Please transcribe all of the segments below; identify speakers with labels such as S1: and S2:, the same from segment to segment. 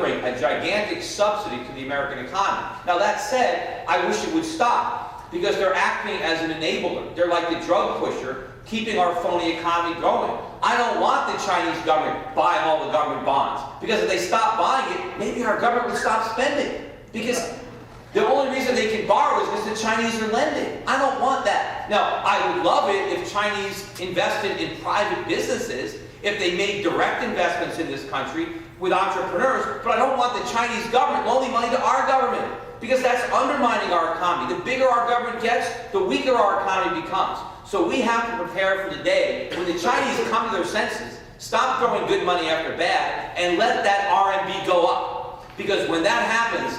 S1: a gigantic subsidy to the American economy. Now that said, I wish it would stop, because they're acting as an enabler. They're like the drug pusher, keeping our phony economy going. I don't want the Chinese government buying all the government bonds, because if they stop buying it, maybe our government would stop spending. Because the only reason they can borrow is because the Chinese are lending. I don't want that. Now, I would love it if Chinese invested in private businesses, if they made direct investments in this country with entrepreneurs, but I don't want the Chinese government loaning money to our government, because that's undermining our economy. The bigger our government gets, the weaker our economy becomes. So we have to prepare for the day when the Chinese come to their senses, stop throwing good money after bad, and let that RMB go up. Because when that happens,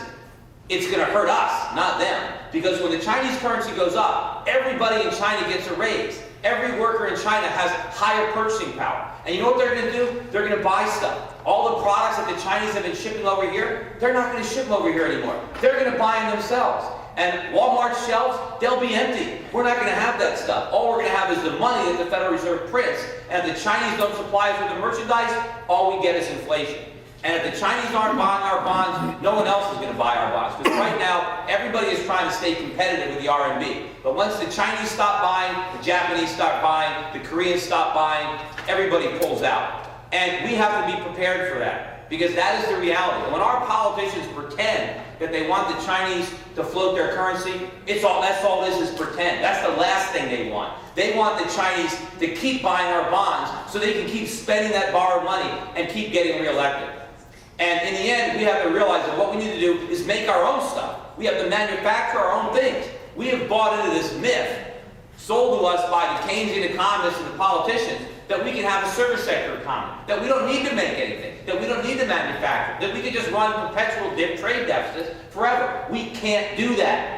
S1: it's going to hurt us, not them. Because when the Chinese currency goes up, everybody in China gets a raise. Every worker in China has higher purchasing power. And you know what they're going to do? They're going to buy stuff. All the products that the Chinese have been shipping over here, they're not going to ship them over here anymore. They're going to buy them themselves. And Walmart's shelves, they'll be empty. We're not going to have that stuff. All we're going to have is the money that the Federal Reserve prints. And if the Chinese don't supply us with the merchandise, all we get is inflation. And if the Chinese aren't buying our bonds, no one else is going to buy our bonds. Because right now, everybody is trying to stay competitive with the RMB. But once the Chinese stop buying, the Japanese start buying, the Koreans stop buying, everybody pulls out. And we have to be prepared for that, because that is the reality. And when our politicians pretend that they want the Chinese to float their currency, that's all this is pretend. That's the last thing they want. They want the Chinese to keep buying our bonds so they can keep spending that borrowed money and keep getting reelected. And in the end, we have to realize that what we need to do is make our own stuff. We have to manufacture our own things. We have bought into this myth, sold to us by the Keynesian economists and the politicians, that we can have a service sector economy, that we don't need to make anything, that we don't need to manufacture, that we can just run perpetual trade deficits forever. We can't do that.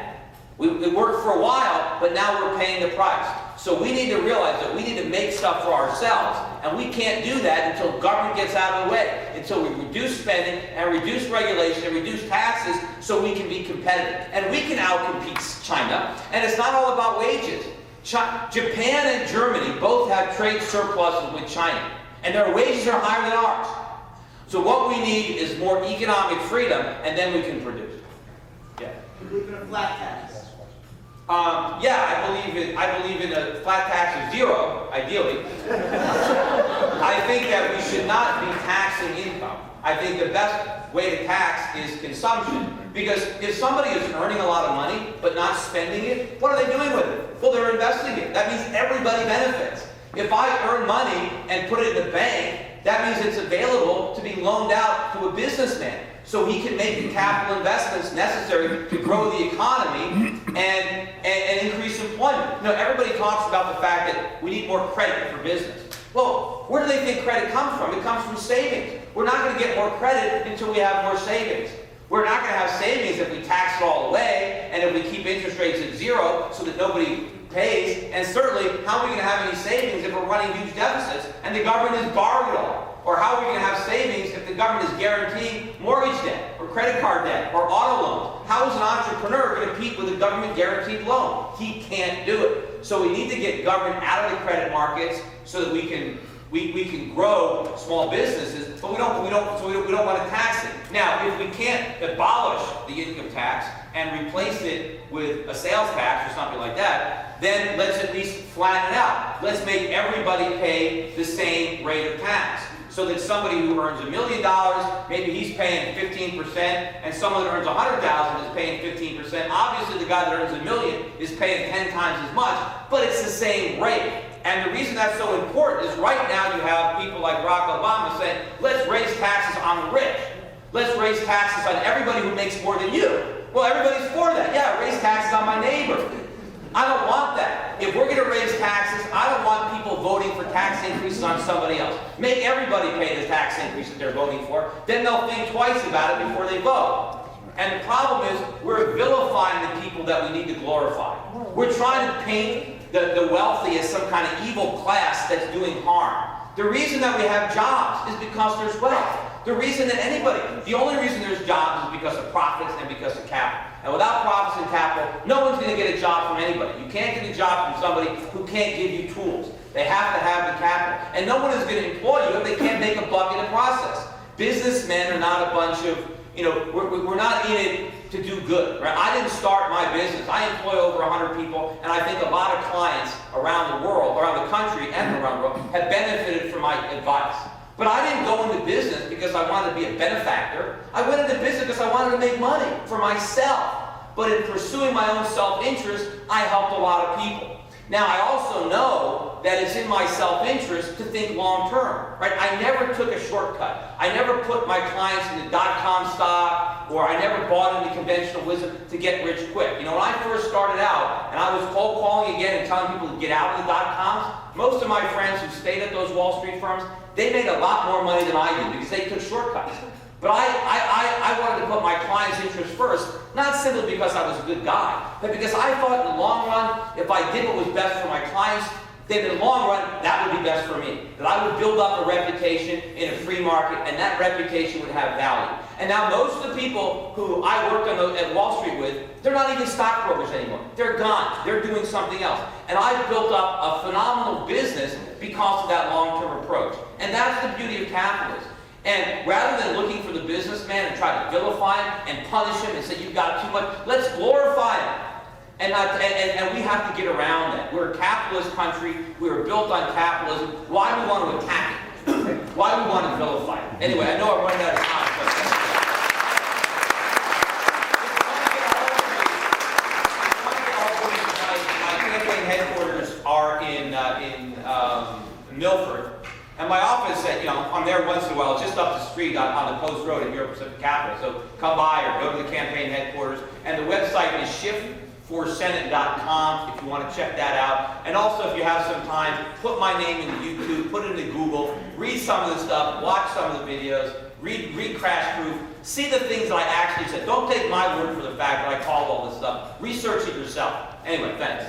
S1: It worked for a while, but now we're paying the price. So we need to realize that we need to make stuff for ourselves, and we can't do that until government gets out of the way, until we reduce spending and reduce regulation and reduce taxes so we can be competitive. And we can outcompete China, and it's not all about wages. Japan and Germany both have trade surpluses with China, and their wages are higher than ours. So what we need is more economic freedom, and then we can produce. Yeah.
S2: You believe in a flat tax?
S1: Yeah, I believe in a flat tax of zero, ideally. I think that we should not be taxing income. I think the best way to tax is consumption. Because if somebody is earning a lot of money but not spending it, what are they doing with it? Well, they're investing it. That means everybody benefits. If I earn money and put it in the bank, that means it's available to be loaned out to a businessman, so he can make the capital investments necessary to grow the economy and increase employment. You know, everybody talks about the fact that we need more credit for business. Well, where do they think credit comes from? It comes from savings. We're not going to get more credit until we have more savings. We're not going to have savings if we tax it all away and if we keep interest rates at zero so that nobody pays. And certainly, how are we going to have any savings if we're running huge deficits and the government is borrowing it all? Or how are we going to have savings if the government is guaranteeing mortgage debt or credit card debt or auto loans? How is an entrepreneur going to compete with a government guaranteed loan? He can't do it. So we need to get government out of the credit markets so that we can grow small businesses, but we don't want to tax it. Now, if we can't abolish the income tax and replace it with a sales tax or something like that, then let's at least flatten it out. Let's make everybody pay the same rate of tax, so that somebody who earns $1 million, maybe he's paying 15%, and someone that earns $100,000 is paying 15%. Obviously, the guy that earns $1 million is paying 10 times as much, but it's the same rate. And the reason that's so important is right now you have people like Barack Obama saying, let's raise taxes on the rich. Let's raise taxes on everybody who makes more than you. Well, everybody's for that. Yeah, raise taxes on my neighbor. I don't want that. If we're going to raise taxes, I don't want people voting for tax increases on somebody else. Make everybody pay the tax increase that they're voting for. Then they'll think twice about it before they vote. And the problem is, we're vilifying the people that we need to glorify. We're trying to paint the wealthy as some kind of evil class that's doing harm. The reason that we have jobs is because there's wealth. The reason that the only reason there's jobs is because of profits and because of capital. And without profits and capital, no one's going to get a job from anybody. You can't get a job from somebody who can't give you tools. They have to have the capital. And no one is going to employ you if they can't make a buck in the process. Businessmen are not a bunch of, we're not in it to do good, right? I didn't start my business. I employ over 100 people, and I think a lot of clients around the world, around the country and around the world, have benefited from my advice. But I didn't go into business because I wanted to be a benefactor. I went into business because I wanted to make money for myself. But in pursuing my own self-interest, I helped a lot of people. Now, I also know that it's in my self-interest to think long-term, right? I never took a shortcut. I never put my clients into dot-com stock, or I never bought into conventional wisdom to get rich quick. When I first started out, and I was cold calling again and telling people to get out of the dot-coms, most of my friends who stayed at those Wall Street firms, they made a lot more money than I did because they took shortcuts. But I wanted to put my clients' interests first, not simply because I was a good guy, but because I thought in the long run, if I did what was best for my clients, then in the long run, that would be best for me. That I would build up a reputation in a free market, and that reputation would have value. And now most of the people who I worked at Wall Street with, they're not even stockbrokers anymore. They're gone. They're doing something else. And I've built up a phenomenal business because of that long-term approach. And that's the beauty of capitalism. And rather than looking for the businessman and try to vilify him and punish him and say, you've got too much, let's glorify him. And we have to get around that. We're a capitalist country. We were built on capitalism. Why do we want to attack it? Why do we want to vilify it? Anyway, I know I'm running out of time. My campaign headquarters are in Milford. And my office, I'm there once in a while, just up the street on the Post Road in Europe Pacific Capital. So come by or go to the campaign headquarters. And the website is schiffforsenate.com if you want to check that out. And also, if you have some time, put my name into YouTube, put it into Google, read some of the stuff, watch some of the videos, read Crash Proof, see the things that I actually said. Don't take my word for the fact that I called all this stuff. Research it yourself. Anyway, thanks.